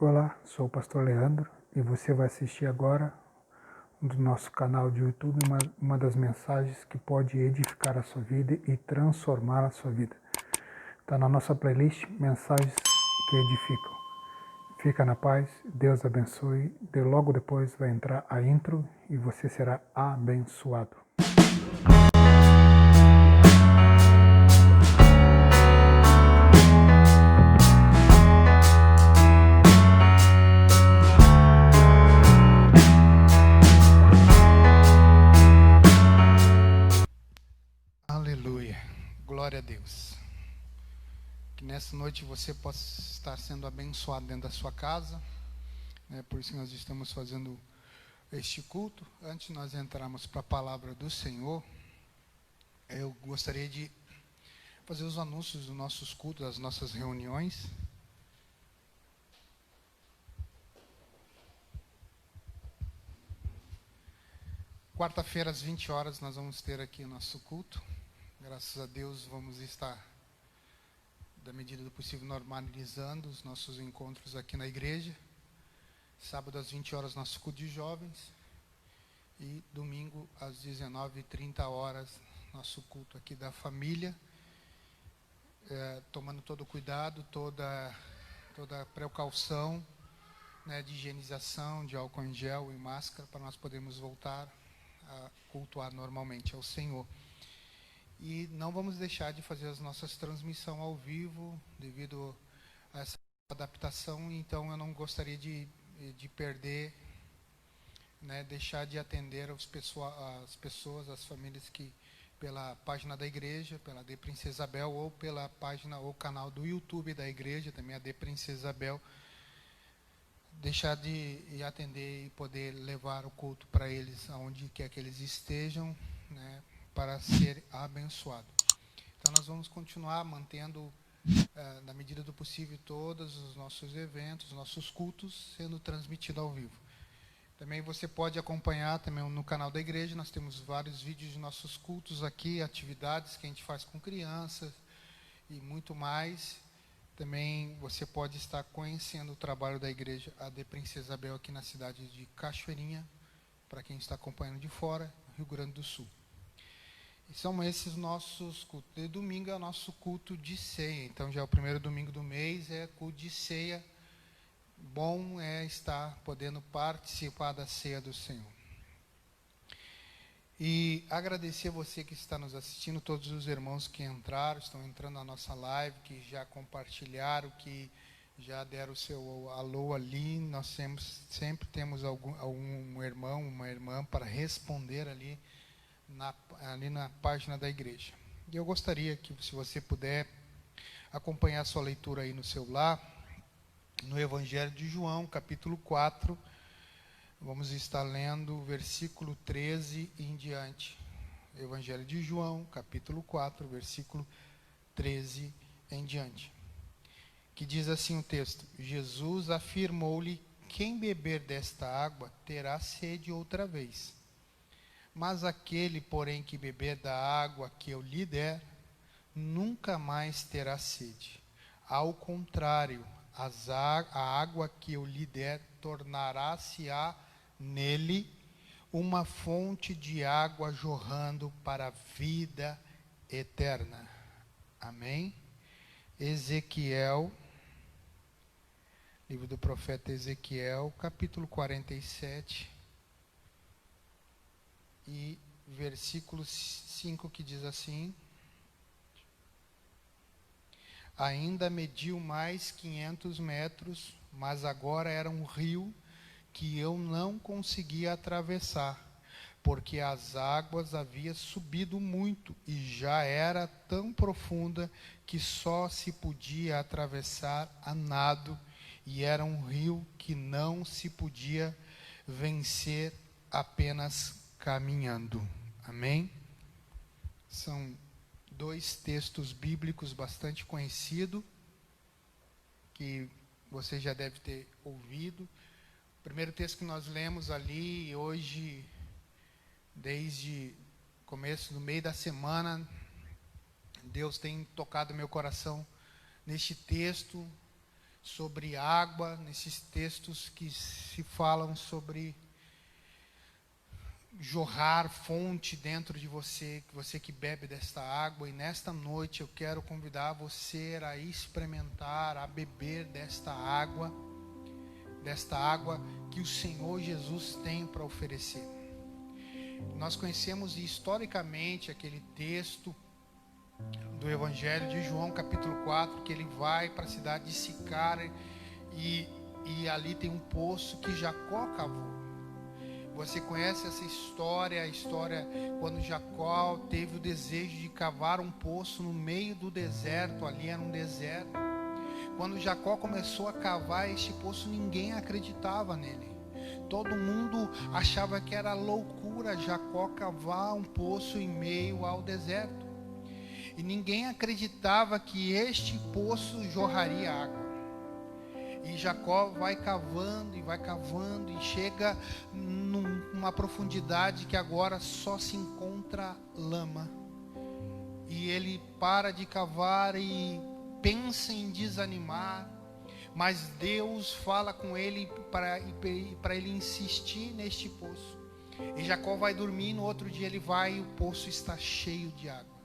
Olá, sou o pastor Leandro e você vai assistir agora do nosso canal de YouTube uma das mensagens que pode edificar a sua vida e transformar a sua vida. Está na nossa playlist Mensagens que Edificam. Fica na paz, Deus abençoe. Logo depois vai entrar a intro e você será abençoado. Aleluia, glória a Deus. Que nessa noite você possa estar sendo abençoado dentro da sua casa, né? Por isso que nós estamos fazendo este culto. Antes de nós entrarmos para a palavra do Senhor, eu gostaria de fazer os anúncios dos nossos cultos, das nossas reuniões. Quarta-feira às 20 horas nós vamos ter aqui o nosso culto. Graças a Deus vamos estar, da medida do possível, normalizando os nossos encontros aqui na igreja. Sábado às 20 horas nosso culto de jovens. E domingo às 19h30, nosso culto aqui da família. Tomando todo o cuidado, toda precaução, né, de higienização, de álcool em gel e máscara, para nós podermos voltar a cultuar normalmente ao Senhor. E não vamos deixar de fazer as nossas transmissões ao vivo, devido a essa adaptação. Então eu não gostaria de perder, né, deixar de atender as pessoas, as famílias que, pela página da igreja, pela AD Princesa Isabel, ou pela página ou canal do YouTube da igreja, também AD Princesa Isabel, deixar de atender e poder levar o culto para eles, aonde quer que eles estejam, né, para ser abençoado. Então nós vamos continuar mantendo, na medida do possível, todos os nossos eventos, nossos cultos sendo transmitidos ao vivo. Também você pode acompanhar também no canal da igreja. Nós temos vários vídeos de nossos cultos aqui, atividades que a gente faz com crianças e muito mais. Também você pode estar conhecendo o trabalho da igreja AD Princesa Isabel aqui na cidade de Cachoeirinha, para quem está acompanhando de fora, Rio Grande do Sul. E são esses nossos cultos. De domingo é o nosso culto de ceia. Então já é o primeiro domingo do mês, é culto de ceia. Bom é estar podendo participar da ceia do Senhor. E agradecer você que está nos assistindo, todos os irmãos que entraram, estão entrando na nossa live, que já compartilharam, que já deram o seu alô ali. Nós sempre temos algum irmão, uma irmã para responder ali na página da igreja. E eu gostaria que, se você puder, acompanhar a sua leitura aí no celular, no Evangelho de João, capítulo 4, vamos estar lendo o versículo 13 em diante. Evangelho de João, capítulo 4, versículo 13 em diante. Que diz assim o texto: Jesus afirmou-lhe: quem beber desta água terá sede outra vez. Mas aquele, porém, que beber da água que eu lhe der, nunca mais terá sede. Ao contrário, a água que eu lhe der tornará-se-á nele uma fonte de água jorrando para a vida eterna. Amém? Ezequiel, livro do profeta Ezequiel, capítulo 47, e versículo 5, que diz assim: ainda mediu mais 500 metros, mas agora era um rio que eu não conseguia atravessar, porque as águas haviam subido muito e já era tão profunda que só se podia atravessar a nado, e era um rio que não se podia vencer apenas caminhando. Amém? São dois textos bíblicos bastante conhecidos, que você já deve ter ouvido. O primeiro texto que nós lemos ali, hoje, desde o começo, no meio da semana, Deus tem tocado meu coração neste texto, sobre água, nesses textos que se falam sobre jorrar fonte dentro de você, você que bebe desta água. E nesta noite eu quero convidar você a experimentar, a beber desta água que o Senhor Jesus tem para oferecer. Nós conhecemos historicamente aquele texto do Evangelho de João, capítulo 4, que ele vai para a cidade de Sicar e ali tem um poço que Jacó cavou. Você conhece essa história, a história quando Jacó teve o desejo de cavar um poço no meio do deserto, ali era um deserto. Quando Jacó começou a cavar este poço, ninguém acreditava nele. Todo mundo achava que era loucura Jacó cavar um poço em meio ao deserto. E ninguém acreditava que este poço jorraria água. E Jacó vai cavando e chega numa profundidade que agora só se encontra lama. E ele para de cavar e pensa em desanimar, mas Deus fala com ele para ele insistir neste poço. E Jacó vai dormir, no outro dia ele vai e o poço está cheio de água.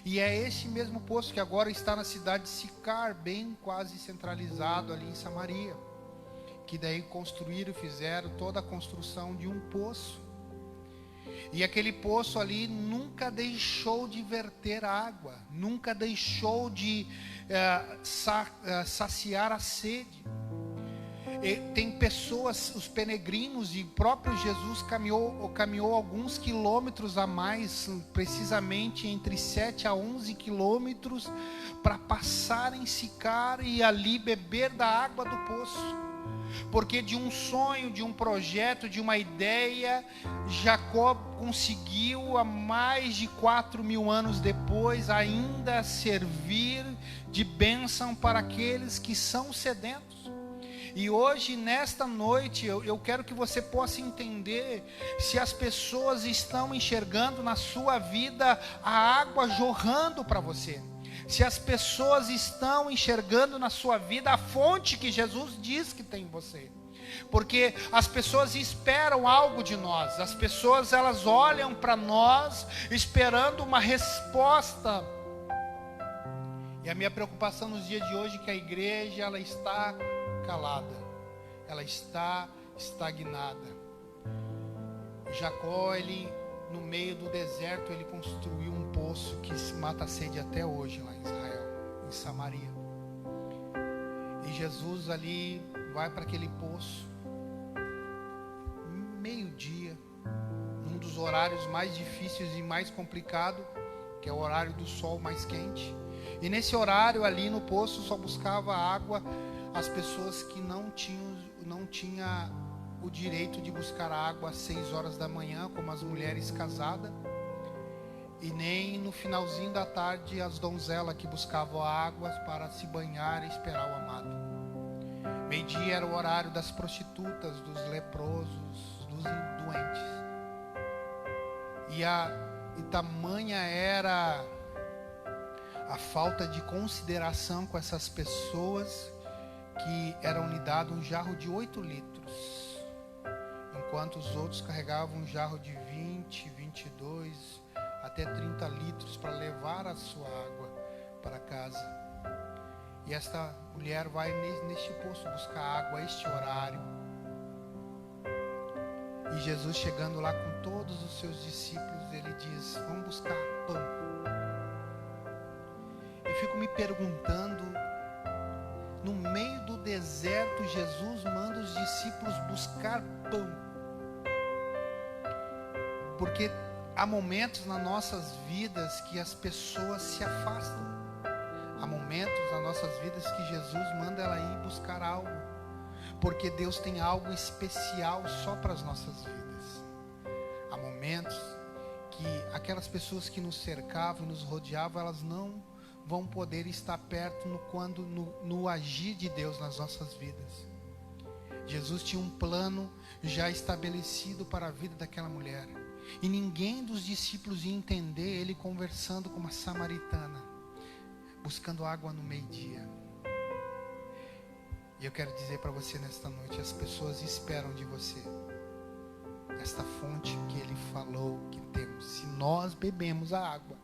E é esse mesmo poço que agora está na cidade de Sicar, bem quase centralizado ali em Samaria, que daí fizeram toda a construção de um poço. E aquele poço ali nunca deixou de verter água, nunca deixou de saciar a sede. E tem pessoas, os peregrinos, e próprio Jesus caminhou alguns quilômetros a mais, precisamente entre 7 a 11 quilômetros, para passar em Sicar e ali beber da água do poço. Porque de um sonho, de um projeto, de uma ideia, Jacó conseguiu, há mais de 4.000 anos depois, ainda servir de bênção para aqueles que são sedentos. E hoje, nesta noite, eu quero que você possa entender se as pessoas estão enxergando na sua vida a água jorrando para você. Se as pessoas estão enxergando na sua vida a fonte que Jesus diz que tem em você. Porque as pessoas esperam algo de nós. As pessoas, elas olham para nós esperando uma resposta. E a minha preocupação nos dias de hoje é que a igreja, ela está calada, ela está estagnada. Jacó, ele no meio do deserto, ele construiu um poço que mata a sede até hoje lá em Israel, em Samaria. E Jesus ali vai para aquele poço, meio-dia, num dos horários mais difíceis e mais complicado, que é o horário do sol mais quente. E nesse horário ali no poço só buscava água as pessoas que não tinham o direito de buscar água às 6 horas da manhã, como as mulheres casadas, e nem no finalzinho da tarde as donzelas que buscavam água para se banhar e esperar o amado. Meio-dia era o horário das prostitutas, dos leprosos, dos doentes. E tamanha era a falta de consideração com essas pessoas, que eram-lhe dado um jarro de 8 litros, enquanto os outros carregavam um jarro de 20, 22, até 30 litros para levar a sua água para casa. E esta mulher vai neste poço buscar água a este horário. E Jesus, chegando lá com todos os seus discípulos, ele diz: vamos buscar pão. Eu fico me perguntando, no meio do deserto, Jesus manda os discípulos buscar pão. Porque há momentos nas nossas vidas que as pessoas se afastam. Há momentos nas nossas vidas que Jesus manda ela ir buscar algo. Porque Deus tem algo especial só para as nossas vidas. Há momentos que aquelas pessoas que nos cercavam e nos rodeavam, elas não vão poder estar perto no agir de Deus nas nossas vidas. Jesus tinha um plano já estabelecido para a vida daquela mulher. E ninguém dos discípulos ia entender ele conversando com uma samaritana, buscando água no meio-dia. E eu quero dizer para você nesta noite, as pessoas esperam de você esta fonte que Ele falou que temos. Se nós bebemos a água,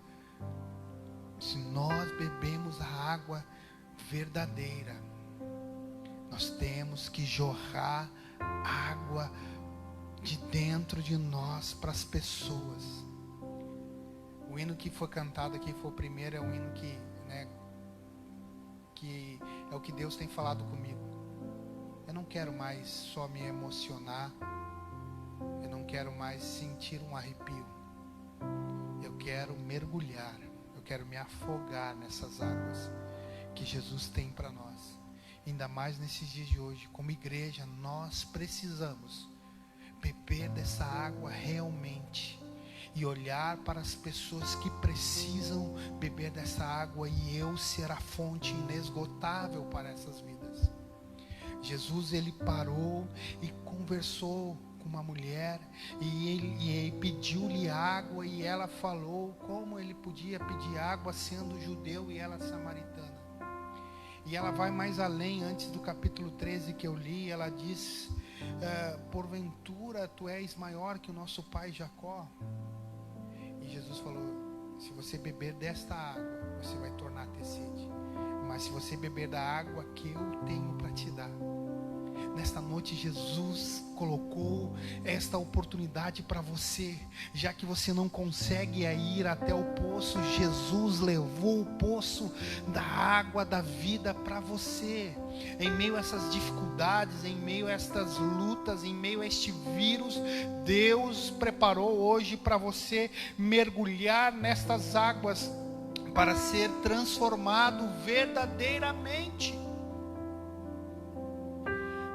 se nós bebemos a água verdadeira, nós temos que jorrar água de dentro de nós para as pessoas. O hino que foi cantado aqui foi o primeiro, é um hino que é o que Deus tem falado comigo. Eu não quero mais só me emocionar, eu não quero mais sentir um arrepio, eu quero mergulhar, eu quero me afogar nessas águas que Jesus tem para nós. Ainda mais nesses dias de hoje, como igreja, nós precisamos beber dessa água realmente e olhar para as pessoas que precisam beber dessa água, e eu ser a fonte inesgotável para essas vidas. Jesus, ele parou e conversou com uma mulher, e ele pediu-lhe água, e ela falou como ele podia pedir água sendo judeu e ela samaritana. E ela vai mais além. Antes do capítulo 13 que eu li, ela diz: porventura tu és maior que o nosso pai Jacó? E Jesus falou: se você beber desta água, você vai tornar a ter sede, mas se você beber da água que eu tenho para te dar. Nesta noite, Jesus colocou esta oportunidade para você. Já que você não consegue ir até o poço, Jesus levou o poço da água da vida para você. Em meio a essas dificuldades, em meio a estas lutas, em meio a este vírus, Deus preparou hoje para você mergulhar nestas águas para ser transformado verdadeiramente.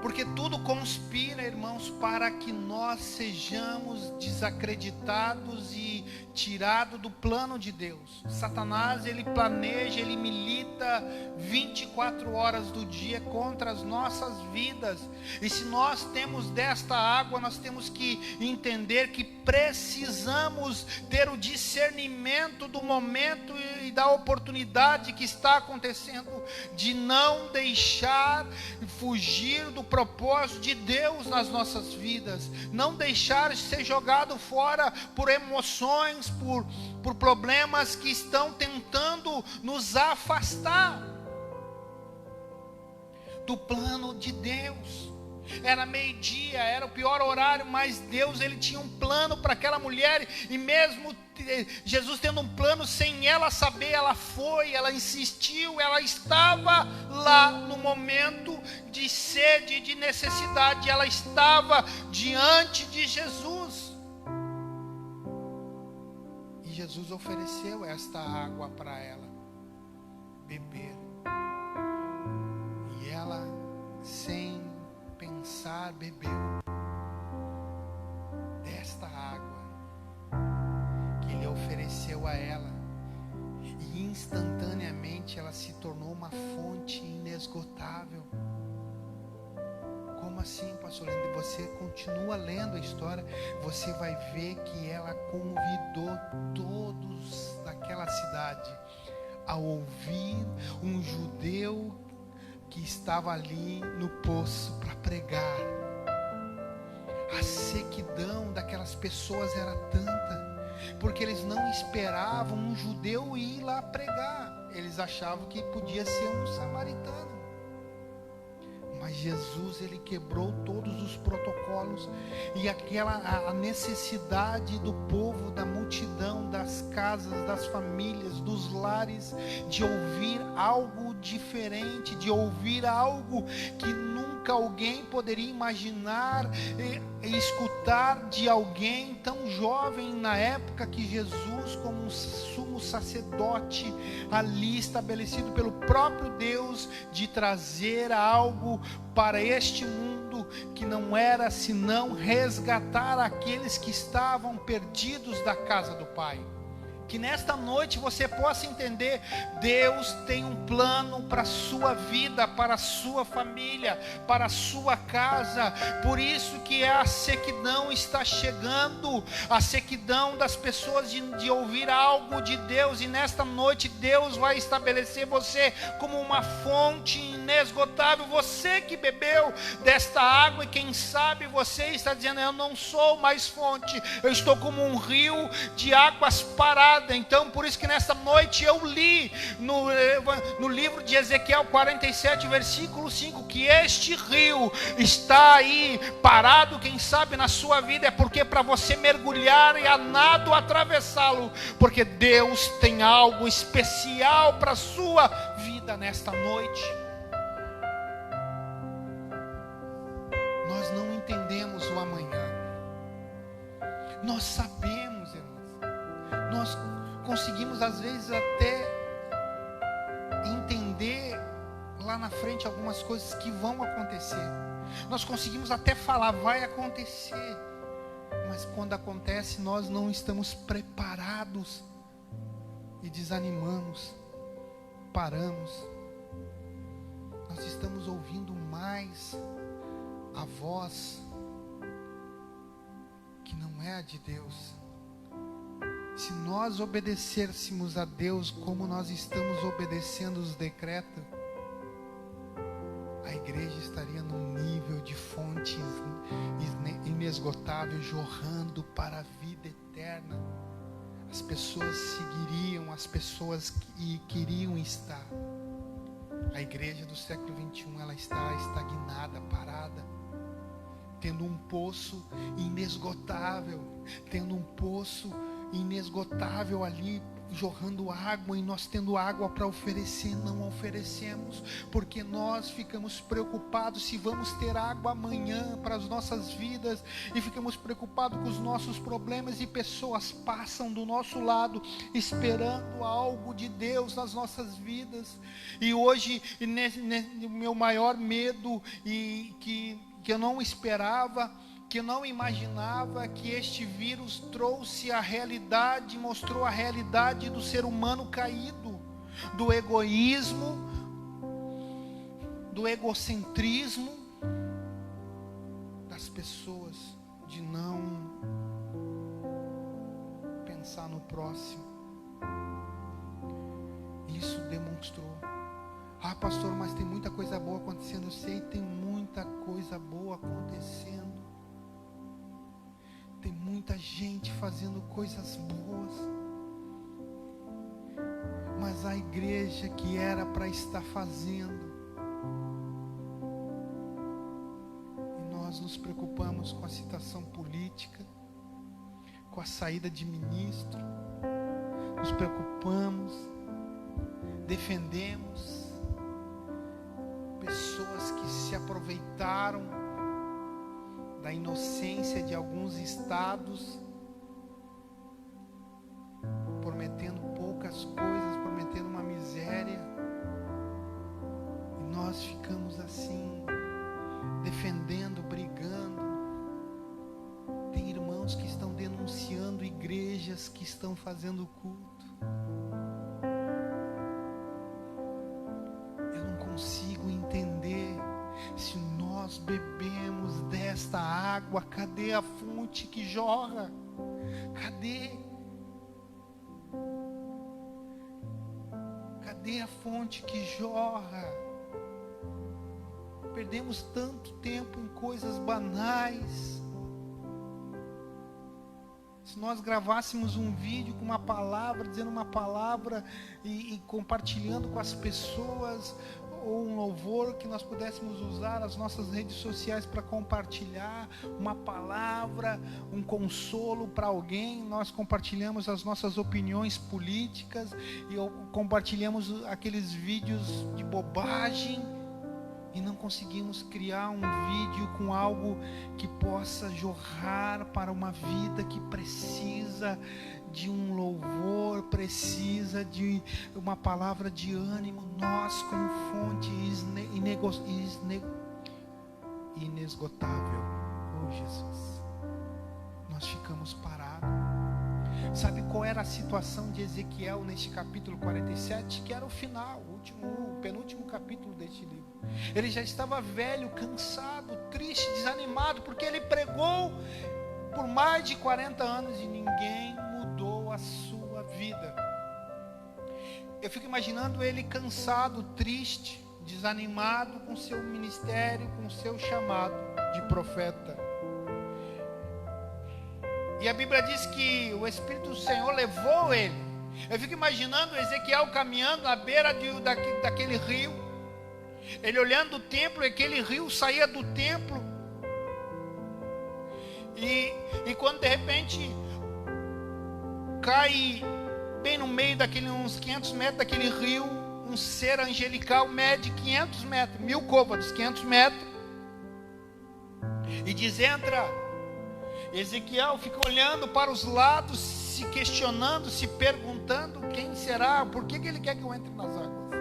Porque tudo conspira, irmãos, para que nós sejamos desacreditados e tirados do plano de Deus. Satanás, ele planeja, ele milita 24 horas do dia contra as nossas vidas. E se nós temos desta água, nós temos que entender que precisamos ter o discernimento do momento e da oportunidade que está acontecendo, de não deixar fugir do propósito de Deus nas nossas vidas, não deixar ser jogado fora por emoções, por problemas que estão tentando nos afastar do plano de Deus. Era meio-dia, era o pior horário, mas Deus, ele tinha um plano para aquela mulher, e mesmo Jesus tendo um plano sem ela saber, ela foi, ela insistiu, ela estava lá no momento de sede, de necessidade, ela estava diante de Jesus, e Jesus ofereceu esta água para ela beber, e ela, sem pensar, bebeu desta água que ele ofereceu a ela, e instantaneamente ela se tornou uma fonte inesgotável. Como assim, pastor Leandro? Você continua lendo a história, você vai ver que ela convidou todos daquela cidade a ouvir um judeu que estava ali no poço para pregar. A sequidão daquelas pessoas era tanta, porque eles não esperavam um judeu ir lá pregar, eles achavam que podia ser um samaritano. Mas Jesus, ele quebrou todos os protocolos, e a necessidade do povo, da multidão, das casas, das famílias, dos lares, de ouvir algo diferente, de ouvir algo que nunca alguém poderia imaginar e escutar de alguém tão jovem na época, que Jesus, como um sumo sacerdote ali estabelecido pelo próprio Deus, de trazer algo para este mundo que não era senão resgatar aqueles que estavam perdidos da casa do Pai. Que nesta noite você possa entender, Deus tem um plano para a sua vida, para a sua família, para a sua casa. Por isso que a sequidão está chegando, a sequidão das pessoas de ouvir algo de Deus. E nesta noite Deus vai estabelecer você como uma fonte inesgotável. Você que bebeu desta água, e quem sabe você está dizendo, eu não sou mais fonte, eu estou como um rio de águas paradas. Então por isso que nesta noite eu li no livro de Ezequiel 47 versículo 5, que este rio está aí parado. Quem sabe na sua vida é porque para você mergulhar e a nado atravessá-lo, porque Deus tem algo especial para a sua vida nesta noite. Nós não entendemos o amanhã, nós sabemos, irmãos, nós conseguimos às vezes até entender lá na frente algumas coisas que vão acontecer, nós conseguimos até falar, vai acontecer, mas quando acontece nós não estamos preparados e desanimamos, paramos. Nós estamos ouvindo mais a voz que não é a de Deus. Se nós obedecêssemos a Deus como nós estamos obedecendo os decretos, a igreja estaria num nível de fonte inesgotável, jorrando para a vida eterna. As pessoas seguiriam, as pessoas que queriam estar. A igreja do século 21, ela está estagnada, parada, tendo um poço inesgotável, ali jorrando água, e nós tendo água para oferecer, não oferecemos, porque nós ficamos preocupados se vamos ter água amanhã para as nossas vidas, e ficamos preocupados com os nossos problemas, e pessoas passam do nosso lado esperando algo de Deus nas nossas vidas. E hoje, o meu maior medo, e que eu não esperava, que eu não imaginava, que este vírus trouxe a realidade, mostrou a realidade do ser humano caído, do egoísmo, do egocentrismo das pessoas, de não pensar no próximo. Isso demonstrou. Ah, pastor, mas tem muita coisa boa acontecendo. Eu sei, tem muita coisa boa acontecendo. Tem muita gente fazendo coisas boas, mas a igreja que era para estar fazendo, e nós nos preocupamos com a situação política, com a saída de ministro, nos preocupamos, defendemos pessoas que se aproveitaram da inocência de alguns estados, prometendo poucas coisas, prometendo uma miséria, e nós ficamos assim, defendendo, brigando. Tem irmãos que estão denunciando igrejas que estão fazendo culto. Eu não consigo entender. Se nós bebemos desta água, cadê a fonte que jorra? Cadê? Cadê a fonte que jorra? Perdemos tanto tempo em coisas banais. Se nós gravássemos um vídeo com uma palavra, dizendo uma palavra e compartilhando com as pessoas, ou um louvor que nós pudéssemos usar as nossas redes sociais para compartilhar uma palavra, um consolo para alguém, nós compartilhamos as nossas opiniões políticas e compartilhamos aqueles vídeos de bobagem, e não conseguimos criar um vídeo com algo que possa jorrar para uma vida que precisa de um louvor, precisa de uma palavra de ânimo. Nós, como fonte inesgotável, oh Jesus, nós ficamos parados. Sabe qual era a situação de Ezequiel neste capítulo 47? Que era o final, o penúltimo capítulo deste livro. Ele já estava velho, cansado, triste, desanimado, porque ele pregou por mais de 40 anos e ninguém mudou a sua vida. Eu fico imaginando ele cansado, triste, desanimado com seu ministério, com seu chamado de profeta. E a Bíblia diz que o Espírito do Senhor levou ele. Eu fico imaginando Ezequiel caminhando na beira daquele rio. Ele olhando o templo, e aquele rio saía do templo. E quando de repente cai bem no meio uns 500 metros daquele rio, um ser angelical mede 500 metros, 1000 côvados, 500 metros. E diz: entra. Ezequiel fica olhando para os lados, se questionando, se perguntando quem será, por que ele quer que eu entre nas águas.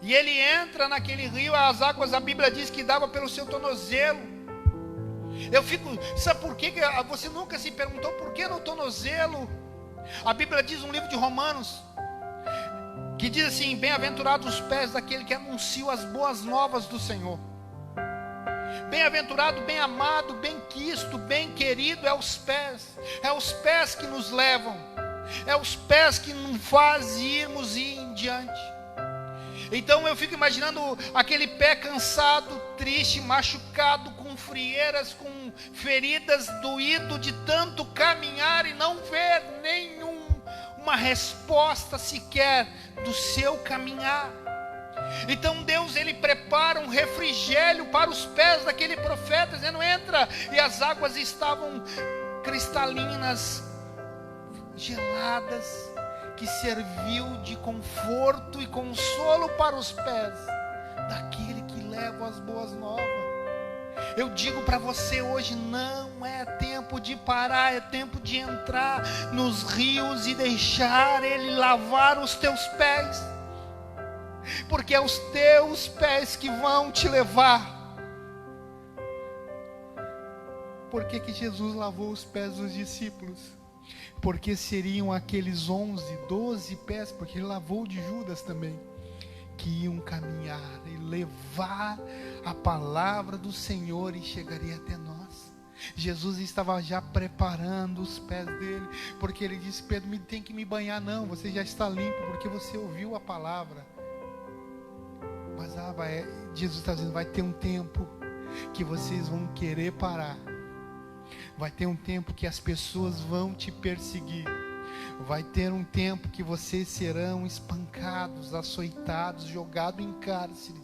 E ele entra naquele rio, as águas, a Bíblia diz que dava pelo seu tornozelo. Eu fico, sabe por que você nunca se perguntou por que no tornozelo? A Bíblia diz no livro de Romanos, que diz assim: bem-aventurados os pés daquele que anuncia as boas novas do Senhor. Bem-aventurado, bem amado, bem quisto, bem querido é os pés que nos levam, é os pés que nos fazem irmos e ir em diante. Então eu fico imaginando aquele pé cansado, triste, machucado, com frieiras, com feridas, doído de tanto caminhar e não ver nenhuma resposta sequer do seu caminhar. Então Deus, ele prepara um refrigério para os pés daquele profeta, dizendo: entra. E as águas estavam cristalinas, geladas, que serviu de conforto e consolo para os pés daquele que leva as boas novas. Eu digo para você hoje, não é tempo de parar, é tempo de entrar nos rios e deixar ele lavar os teus pés. Porque é os teus pés que vão te levar. Por que Jesus lavou os pés dos discípulos? Porque seriam aqueles 12 pés, porque ele lavou de Judas também, que iam caminhar e levar a palavra do Senhor e chegaria até nós. Jesus estava já preparando os pés dele, porque ele disse: Pedro, tem que me banhar. Não, você já está limpo, porque você ouviu a palavra. Mas Jesus está dizendo: vai ter um tempo que vocês vão querer parar. Vai ter um tempo que as pessoas vão te perseguir. Vai ter um tempo que vocês serão espancados, açoitados, jogados em cárceres.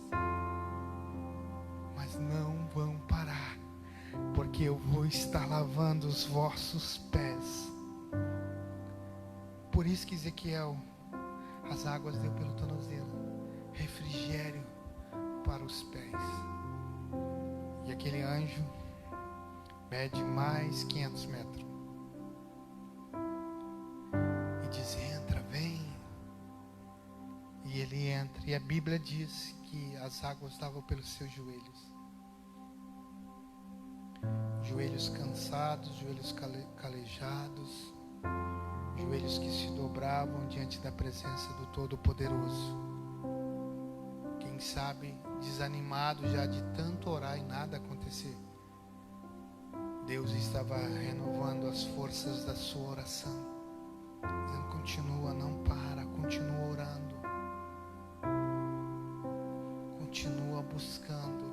Mas não vão parar, porque eu vou estar lavando os vossos pés. Por isso que Ezequiel, as águas deu pelo tornozelo, refrigério para os pés. E aquele anjo mede mais 500 metros e diz: entra, vem. E ele entra, e a Bíblia diz que as águas davam pelos seus joelhos. Joelhos cansados, joelhos calejados, joelhos que se dobravam diante da presença do Todo-Poderoso. Quem sabe desanimado já de tanto orar e nada acontecer, Deus estava renovando as forças da sua oração, dizendo: continua, não para, continua orando, continua buscando,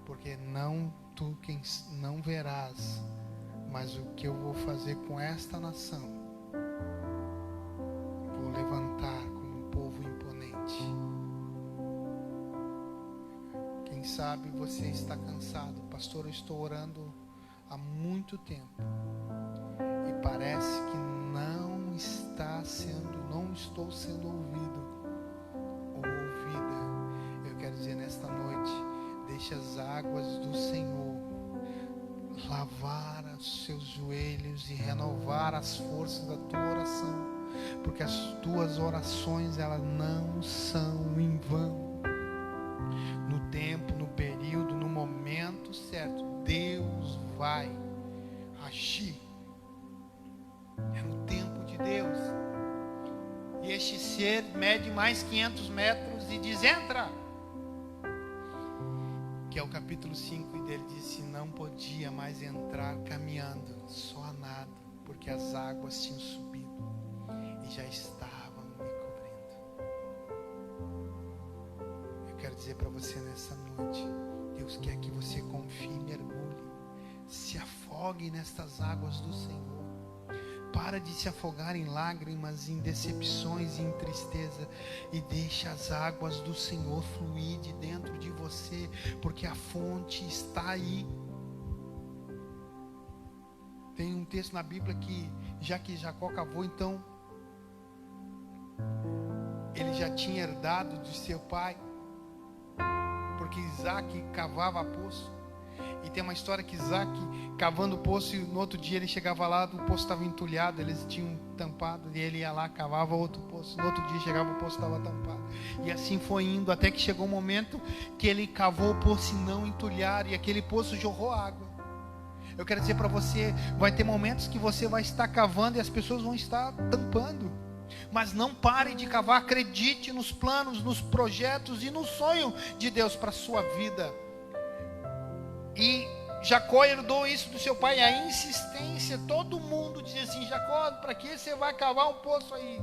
porque tu quem não verás, mas o que eu vou fazer com esta nação, vou levantar como um povo imponente. Quem sabe você está cansado: pastor, eu estou orando há muito tempo e parece que não estou sendo ouvido ou ouvida. Eu quero dizer nesta noite: deixe as águas do Senhor lavar os seus joelhos e renovar as forças da tua oração, porque as tuas orações, elas não são em vão. No tempo, no período, no momento certo, Deus vai agir mede mais 500 metros e diz: entra. Que é o capítulo 5, e dele disse: não podia mais entrar caminhando, só a nado, porque as águas tinham subido e já estavam me cobrindo. Eu quero dizer para você nessa noite, Deus quer que você confie, mergulhe, se afogue nestas águas do Senhor. Para de se afogar em lágrimas, em decepções e em tristeza, e deixa as águas do Senhor fluir de dentro de você, porque a fonte está aí. Tem um texto na Bíblia que, já que Jacó cavou, então ele já tinha herdado de seu pai, porque Isaac cavava poço. E tem uma história que Isaac cavando o poço, e no outro dia ele chegava lá, o poço estava entulhado, eles tinham tampado, e ele ia lá, cavava outro poço. No outro dia chegava, o poço estava tampado. E assim foi indo, até que chegou um momento que ele cavou o poço e não entulharam, e aquele poço jorrou água. Eu quero dizer para você, vai ter momentos que você vai estar cavando e as pessoas vão estar tampando. Mas não pare de cavar, acredite nos planos, nos projetos e no sonho de Deus para a sua vida. E Jacó herdou isso do seu pai, a insistência. Todo mundo dizia assim: Jacó, para que você vai cavar um poço aí?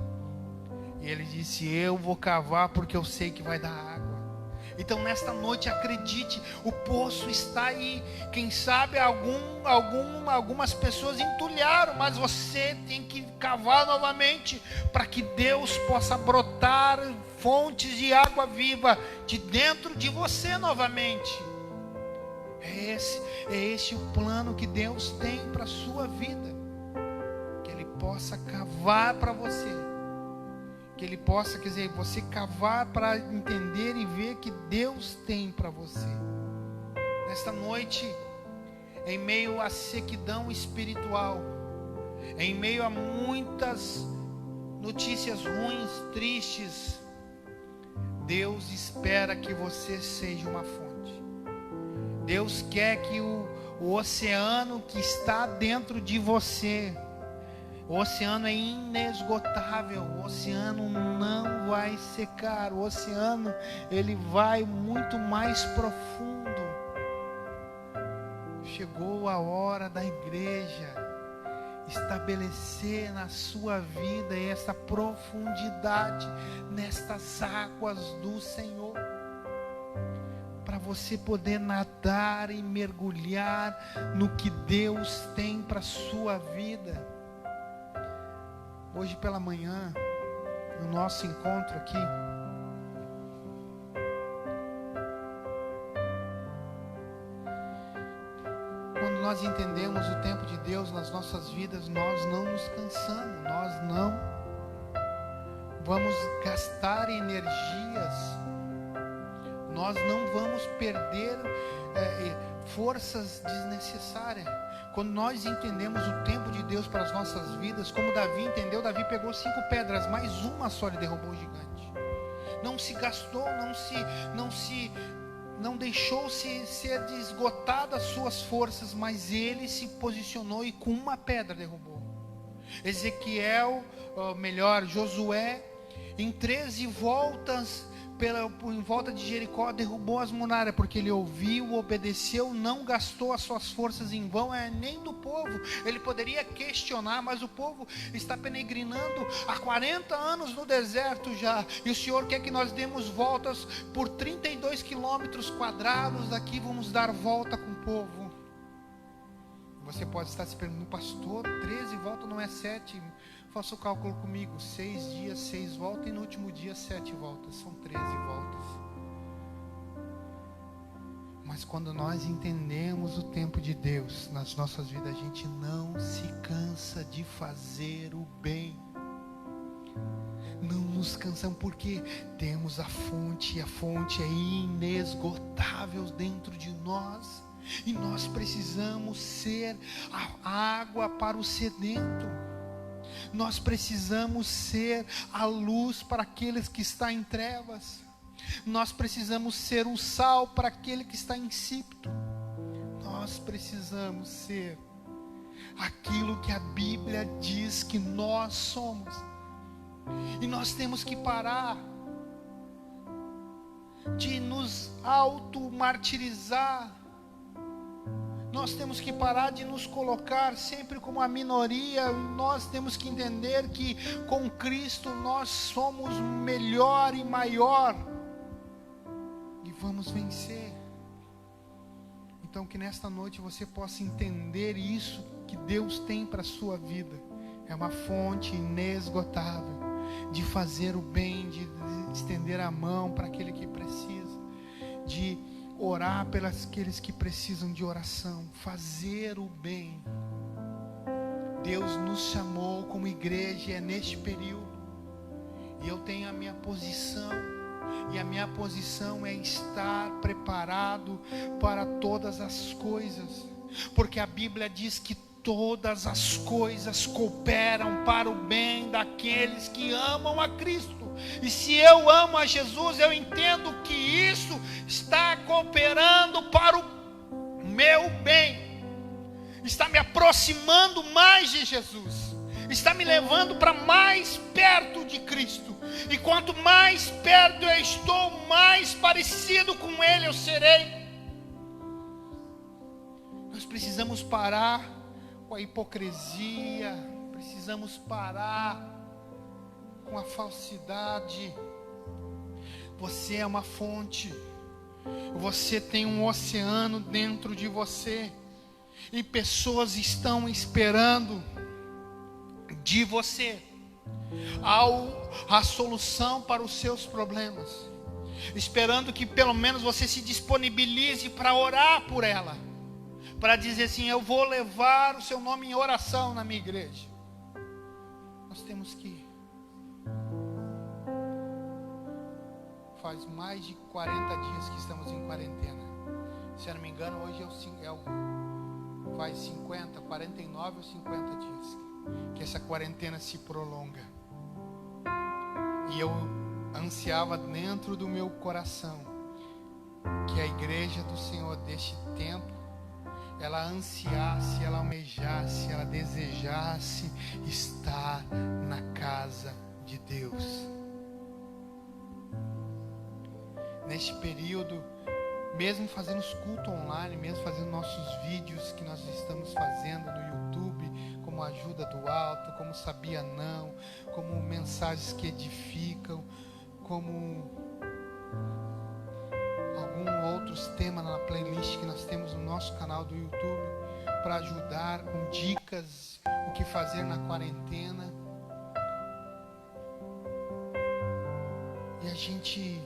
E ele disse: eu vou cavar porque eu sei que vai dar água. Então nesta noite acredite, o poço está aí. Quem sabe algumas pessoas entulharam, mas você tem que cavar novamente, para que Deus possa brotar fontes de água viva de dentro de você novamente. É esse o plano que Deus tem para a sua vida. Que Ele possa cavar para você. Que Ele possa, quer dizer, você cavar para entender e ver que Deus tem para você. Nesta noite, em meio à sequidão espiritual, em meio a muitas notícias ruins, tristes, Deus espera que você seja uma fonte. Deus quer que o oceano que está dentro de você, o oceano é inesgotável, o oceano não vai secar, o oceano ele vai muito mais profundo. Chegou a hora da igreja estabelecer na sua vida essa profundidade nestas águas do Senhor, para você poder nadar e mergulhar no que Deus tem para a sua vida. Hoje pela manhã, no nosso encontro aqui, quando nós entendemos o tempo de Deus nas nossas vidas, nós não nos cansamos, nós não vamos gastar energias, nós não vamos perder forças desnecessárias. Quando nós entendemos o tempo de Deus para as nossas vidas, como Davi entendeu, Davi pegou 5 pedras, mais uma só ele derrubou o gigante. Não se gastou, não deixou-se ser esgotado as suas forças, mas ele se posicionou e com uma pedra derrubou. Josué, em 13 voltas em volta de Jericó, derrubou as muralhas, porque ele ouviu, obedeceu, não gastou as suas forças em vão, nem do povo. Ele poderia questionar, mas o povo está peregrinando há 40 anos no deserto já, e o Senhor quer que nós demos voltas por 32 quilômetros quadrados, daqui vamos dar volta com o povo. Você pode estar se perguntando: pastor, 13 voltas não é 7? Faça o cálculo comigo: 6 dias, 6 voltas, e no último dia 7 voltas, são 13 voltas. Mas quando nós entendemos o tempo de Deus nas nossas vidas, a gente não se cansa de fazer o bem. Não nos cansamos, porque temos a fonte, e a fonte é inesgotável dentro de nós, e nós precisamos ser a água para o sedento. Nós precisamos ser a luz para aqueles que estão em trevas. Nós precisamos ser o sal para aquele que está insípido. Nós precisamos ser aquilo que a Bíblia diz que nós somos. E nós temos que parar de nos auto-martirizar. Nós temos que parar de nos colocar sempre como a minoria. Nós temos que entender que com Cristo nós somos melhor e maior. E vamos vencer. Então que nesta noite você possa entender isso que Deus tem para a sua vida. É uma fonte inesgotável de fazer o bem, de estender a mão para aquele que precisa, de orar pelos aqueles que precisam de oração, fazer o bem. Deus nos chamou como igreja, é neste período, e eu tenho a minha posição, e a minha posição é estar preparado para todas as coisas, porque a Bíblia diz que todas as coisas cooperam para o bem daqueles que amam a Cristo. E se eu amo a Jesus, eu entendo que isso está cooperando para o meu bem, está me aproximando mais de Jesus, está me levando para mais perto de Cristo. E quanto mais perto eu estou, mais parecido com Ele eu serei. Nós precisamos parar com a hipocrisia, precisamos parar com a falsidade. Você é uma fonte, você tem um oceano dentro de você, e pessoas estão esperando de você a solução para os seus problemas, esperando que pelo menos você se disponibilize para orar por ela, para dizer assim: eu vou levar o seu nome em oração na minha igreja. Nós temos que faz mais de 40 dias que estamos em quarentena. Se eu não me engano, hoje faz 50, 49 ou 50 dias que essa quarentena se prolonga. E eu ansiava dentro do meu coração que a igreja do Senhor deste tempo, ela ansiasse, ela almejasse, ela desejasse estar na casa de Deus. Neste período, mesmo fazendo os cultos online, mesmo fazendo nossos vídeos que nós estamos fazendo no YouTube, como Ajuda do Alto, como Sabia Não, como mensagens que edificam, como alguns outros temas na playlist que nós temos no nosso canal do YouTube, para ajudar com dicas, o que fazer na quarentena. E a gente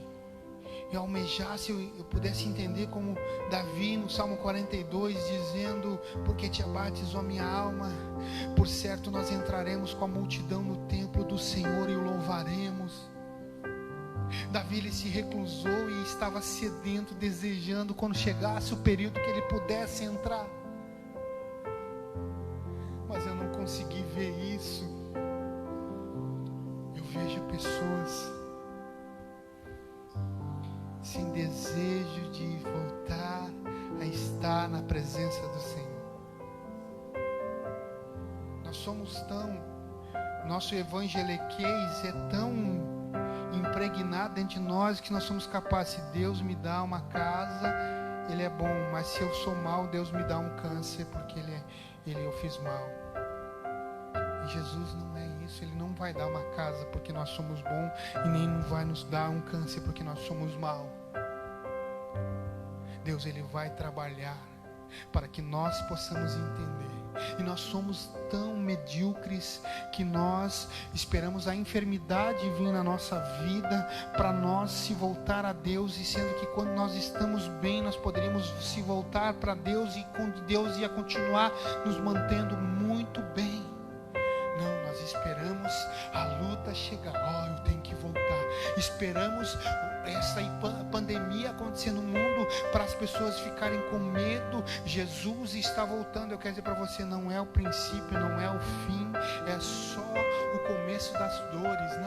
almejasse, eu pudesse entender como Davi no Salmo 42, dizendo: porque te abates, ó minha alma, por certo nós entraremos com a multidão no templo do Senhor e o louvaremos. Davi, ele se reclusou e estava sedento, desejando quando chegasse o período que ele pudesse entrar. Mas eu não consegui ver isso. Eu vejo pessoas sem desejo de voltar a estar na presença do Senhor. Nós somos nosso evangeliquez é tão impregnado dentro de nós que nós somos capazes. Se Deus me dá uma casa, Ele é bom, mas se eu sou mau, Deus me dá um câncer porque eu fiz mal. E Jesus não é isso. Ele não vai dar uma casa porque nós somos bons, e nem não vai nos dar um câncer porque nós somos mal. Deus, Ele vai trabalhar para que nós possamos entender. E nós somos tão medíocres que nós esperamos a enfermidade vir na nossa vida para nós se voltar a Deus, e sendo que quando nós estamos bem, nós poderíamos se voltar para Deus, e Deus ia continuar nos mantendo muito bem. Não, nós esperamos a luta chegar. Eu tenho que voltar. Esperamos essa pandemia acontecer no mundo para as pessoas ficarem com medo. Jesus está voltando. Eu quero dizer para você, não é o princípio, não é o fim, é só o começo das dores.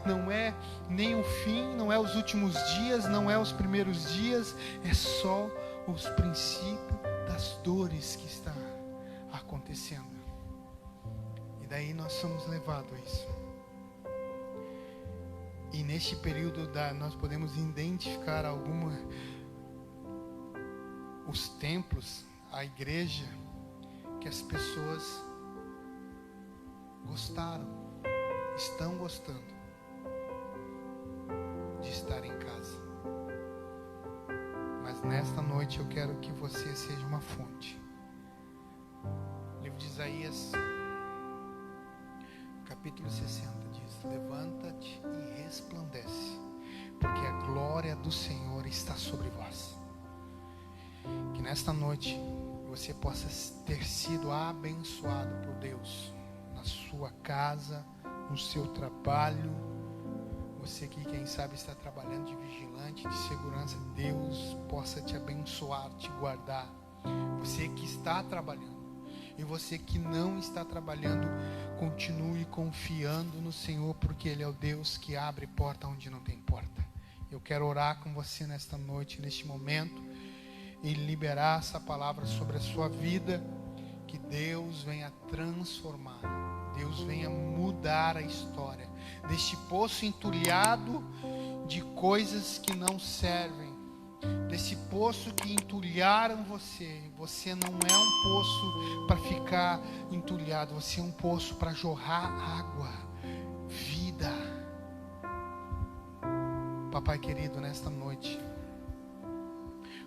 Não é nem o fim, não é os últimos dias, não é os primeiros dias, é só os princípios das dores que está acontecendo. E daí nós somos levados a isso. E neste período nós podemos identificar os templos, a igreja, que as pessoas gostaram, estão gostando de estar em casa. Mas nesta noite eu quero que você seja uma fonte. O livro de Isaías, capítulo 60 diz: levanta-te e resplandece, porque a glória do Senhor está sobre vós. Que nesta noite você possa ter sido abençoado por Deus, na sua casa, no seu trabalho. Você que, quem sabe, está trabalhando de vigilante, de segurança, Deus possa te abençoar, te guardar. Você que está trabalhando e você que não está trabalhando, continue confiando no Senhor, porque Ele é o Deus que abre porta onde não tem porta. Eu quero orar com você nesta noite, neste momento, e liberar essa palavra sobre a sua vida, que Deus venha transformar, Deus venha mudar a história deste poço entulhado de coisas que não servem, desse poço que entulharam você. Você não é um poço para ficar entulhado, você é um poço para jorrar água, vida. Papai querido, nesta noite,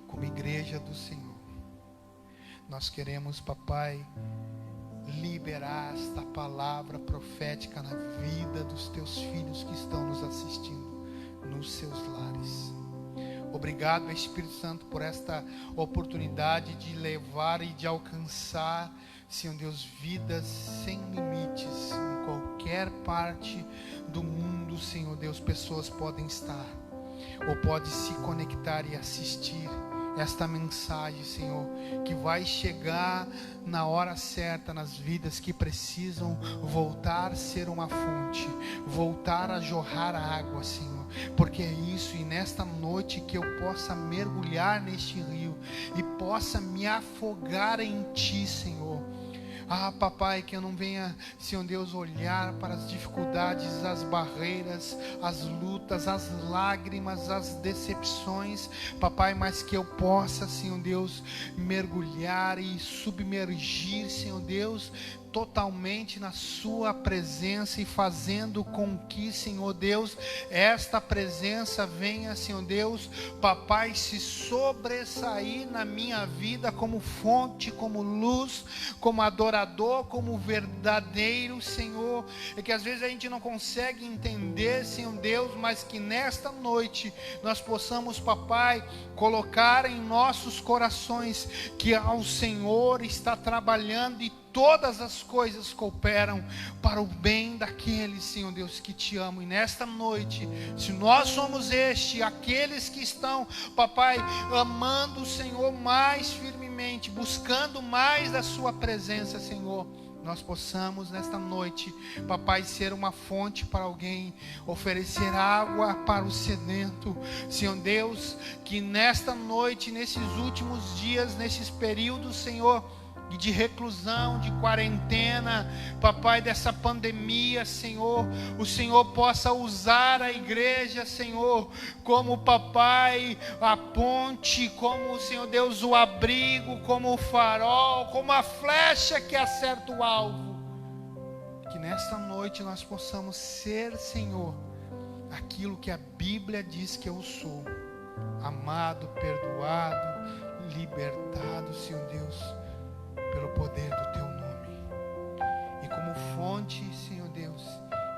como igreja do Senhor, nós queremos, papai, liberar esta palavra profética na vida dos teus filhos que estão nos assistindo nos seus lares. Obrigado, Espírito Santo, por esta oportunidade de levar e de alcançar, Senhor Deus, vidas sem limites. Em qualquer parte do mundo, Senhor Deus, pessoas podem estar ou podem se conectar e assistir esta mensagem, Senhor, que vai chegar na hora certa nas vidas que precisam voltar a ser uma fonte, voltar a jorrar água, Senhor, porque é isso. E nesta noite que eu possa mergulhar neste rio e possa me afogar em Ti, Senhor. Ah, papai, que eu não venha, Senhor Deus, olhar para as dificuldades, as barreiras, as lutas, as lágrimas, as decepções, papai, mas que eu possa, Senhor Deus, mergulhar e submergir, Senhor Deus, totalmente na sua presença, e fazendo com que, Senhor Deus, esta presença venha, Senhor Deus, papai, se sobressair na minha vida como fonte, como luz, como adorador, como verdadeiro, Senhor. É que às vezes a gente não consegue entender, Senhor Deus, mas que nesta noite nós possamos, papai, colocar em nossos corações que ao Senhor está trabalhando e todas as coisas cooperam para o bem daqueles, Senhor Deus, que te amam. E nesta noite, se nós somos aqueles que estão, papai, amando o Senhor mais firmemente, buscando mais da sua presença, Senhor, nós possamos nesta noite, papai, ser uma fonte para alguém, oferecer água para o sedento, Senhor Deus, que nesta noite, nesses últimos dias, nesses períodos, Senhor, de reclusão, de quarentena, papai, dessa pandemia, Senhor, o Senhor possa usar a igreja, Senhor, como, papai, a ponte, como, Senhor Deus, o abrigo, como o farol, como a flecha que acerta o alvo. Que nesta noite nós possamos ser, Senhor, aquilo que a Bíblia diz que eu sou: amado, perdoado, libertado, Senhor Deus, pelo poder do Teu nome. E como fonte, Senhor Deus,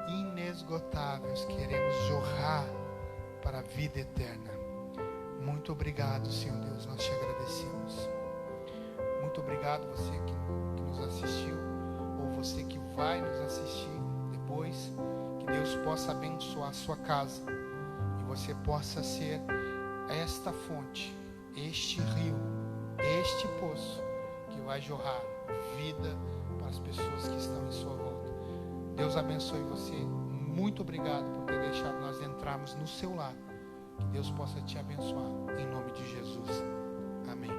inesgotáveis, queremos jorrar para a vida eterna. Muito obrigado, Senhor Deus, nós te agradecemos. Muito obrigado você que nos assistiu, ou você que vai nos assistir depois. Que Deus possa abençoar a sua casa e você possa ser esta fonte, este rio, este poço que vai jorrar vida para as pessoas que estão em sua volta. Deus abençoe você. Muito obrigado por ter deixado nós entrarmos no seu lar. Que Deus possa te abençoar. Em nome de Jesus. Amém.